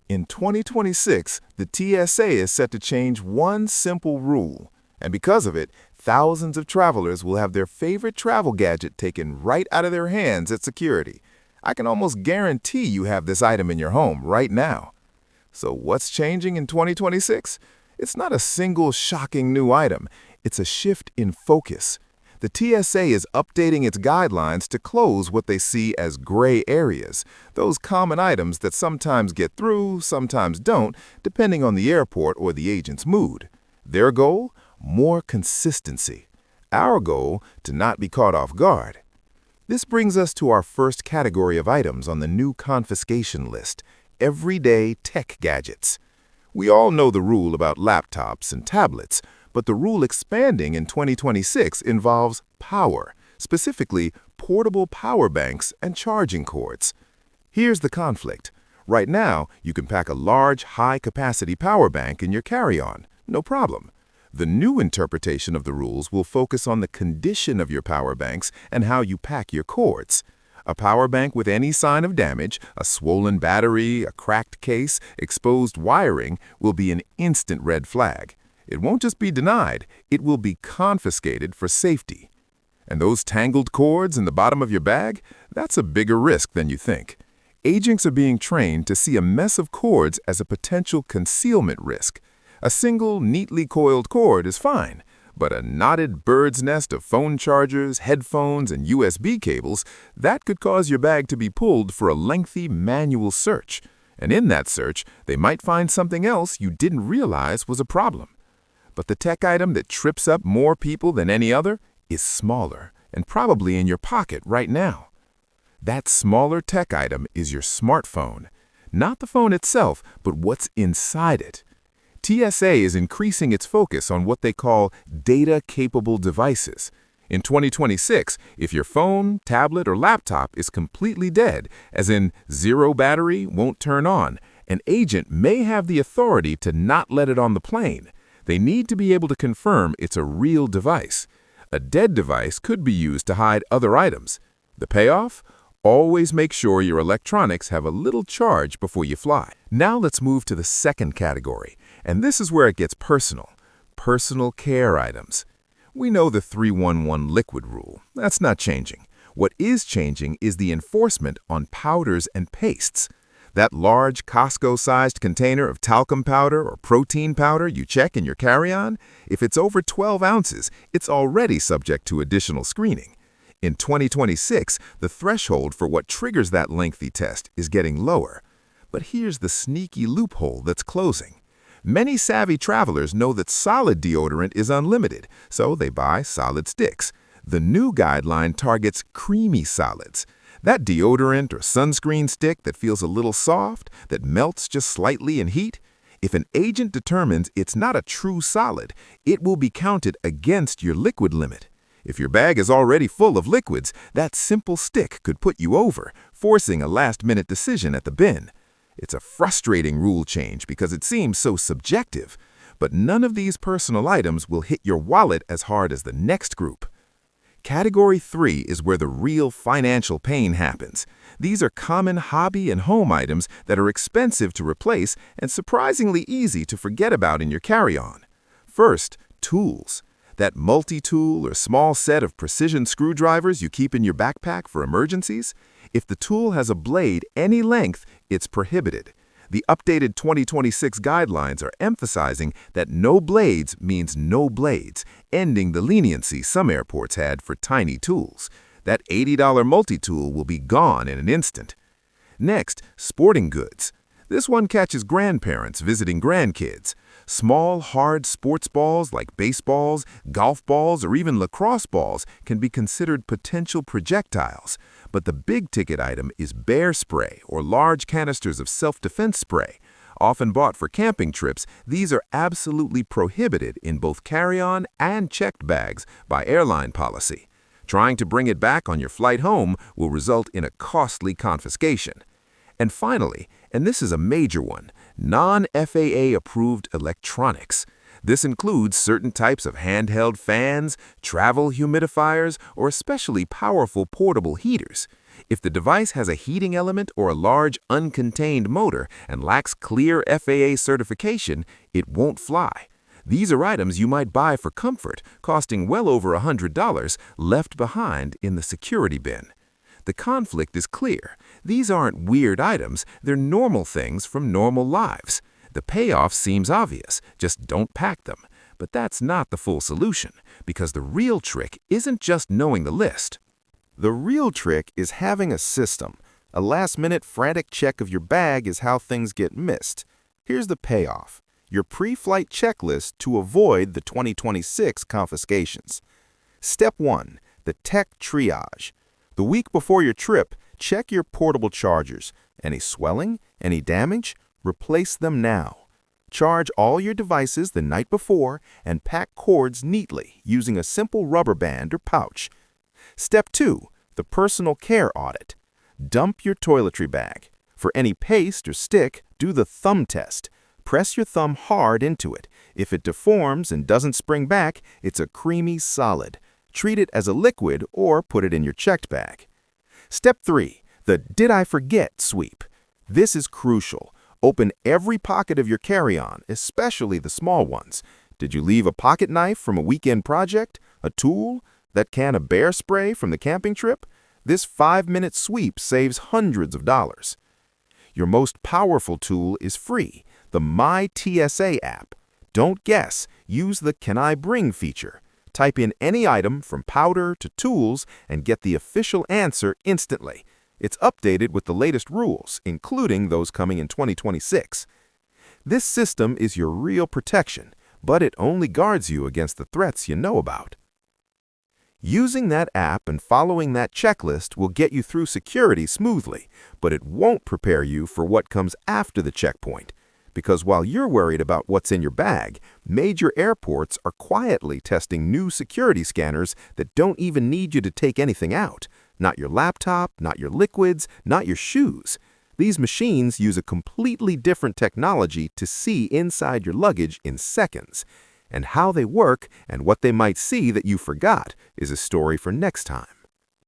In 2026, the TSA is set to change one simple rule. And because of it, thousands of travelers will have their favorite travel gadget taken right out of their hands at security. I can almost guarantee you have this item in your home right now. So what's changing in 2026? It's not a single shocking new item. It's a shift in focus. The TSA is updating its guidelines to close what they see as gray areas, those common items that sometimes get through, sometimes don't, depending on the airport or the agent's mood. Their goal? More consistency. Our goal? To not be caught off guard. This brings us to our first category of items on the new confiscation list: everyday tech gadgets. We all know the rule about laptops and tablets, but the rule expanding in 2026 involves power, specifically portable power banks and charging cords. Here's the conflict. Right now, you can pack a large, high-capacity power bank in your carry-on, no problem. The new interpretation of the rules will focus on the condition of your power banks and how you pack your cords. A power bank with any sign of damage, a swollen battery, a cracked case, exposed wiring, will be an instant red flag. It won't just be denied, it will be confiscated for safety. And those tangled cords in the bottom of your bag? That's a bigger risk than you think. Agents are being trained to see a mess of cords as a potential concealment risk. A single, neatly coiled cord is fine, but a knotted bird's nest of phone chargers, headphones, and USB cables, that could cause your bag to be pulled for a lengthy manual search. And in that search, they might find something else you didn't realize was a problem. But the tech item that trips up more people than any other is smaller and probably in your pocket right now. That smaller tech item is your smartphone. Not the phone itself, but what's inside it. TSA is increasing its focus on what they call data-capable devices. In 2026, if your phone, tablet, or laptop is completely dead, as in zero battery, won't turn on, an agent may have the authority to not let it on the plane. They need to be able to confirm it's a real device. A dead device could be used to hide other items. The payoff? Always make sure your electronics have a little charge before you fly. Now let's move to the second category, and this is where it gets personal. Personal care items. We know the 311 liquid rule. That's not changing. What is changing is the enforcement on powders and pastes. That large Costco-sized container of talcum powder or protein powder you check in your carry-on, if it's over 12 ounces, it's already subject to additional screening. In 2026, the threshold for what triggers that lengthy test is getting lower. But here's the sneaky loophole that's closing. Many savvy travelers know that solid deodorant is unlimited, so they buy solid sticks. The new guideline targets creamy solids. That deodorant or sunscreen stick that feels a little soft, that melts just slightly in heat, if an agent determines it's not a true solid, it will be counted against your liquid limit. If your bag is already full of liquids, that simple stick could put you over, forcing a last-minute decision at the bin. It's a frustrating rule change because it seems so subjective, but none of these personal items will hit your wallet as hard as the next group. Category 3 is where the real financial pain happens. These are common hobby and home items that are expensive to replace and surprisingly easy to forget about in your carry-on. First, tools. That multi-tool or small set of precision screwdrivers you keep in your backpack for emergencies. If the tool has a blade any length, it's prohibited. The updated 2026 guidelines are emphasizing that no blades means no blades, ending the leniency some airports had for tiny tools. That $80 multi-tool will be gone in an instant. Next, sporting goods. This one catches grandparents visiting grandkids. Small, hard sports balls like baseballs, golf balls, or even lacrosse balls can be considered potential projectiles. But the big-ticket item is bear spray or large canisters of self-defense spray. Often bought for camping trips, these are absolutely prohibited in both carry-on and checked bags by airline policy. Trying to bring it back on your flight home will result in a costly confiscation. And finally, and this is a major one, non-FAA-approved electronics. This includes certain types of handheld fans, travel humidifiers, or especially powerful portable heaters. If the device has a heating element or a large uncontained motor and lacks clear FAA certification, it won't fly. These are items you might buy for comfort, costing well over $100, left behind in the security bin. The conflict is clear. These aren't weird items, they're normal things from normal lives. The payoff seems obvious, just don't pack them. But that's not the full solution, because the real trick isn't just knowing the list. The real trick is having a system. A last-minute frantic check of your bag is how things get missed. Here's the payoff: your pre-flight checklist to avoid the 2026 confiscations. Step 1. The tech triage. The week before your trip, check your portable chargers. Any swelling? Any damage? Replace them now. Charge all your devices the night before and pack cords neatly using a simple rubber band or pouch. Step 2. The personal care audit. Dump your toiletry bag. For any paste or stick, do the thumb test. Press your thumb hard into it. If it deforms and doesn't spring back, it's a creamy solid. Treat it as a liquid or put it in your checked bag. Step 3. The Did I Forget sweep. This is crucial. Open every pocket of your carry-on, especially the small ones. Did you leave a pocket knife from a weekend project? A tool? That can of bear spray from the camping trip? This 5-minute sweep saves hundreds of dollars. Your most powerful tool is free, the My TSA app. Don't guess, use the Can I Bring feature. Type in any item from powder to tools and get the official answer instantly. It's updated with the latest rules, including those coming in 2026. This system is your real protection, but it only guards you against the threats you know about. Using that app and following that checklist will get you through security smoothly, but it won't prepare you for what comes after the checkpoint. Because while you're worried about what's in your bag, major airports are quietly testing new security scanners that don't even need you to take anything out. Not your laptop, not your liquids, not your shoes. These machines use a completely different technology to see inside your luggage in seconds. And how they work and what they might see that you forgot is a story for next time.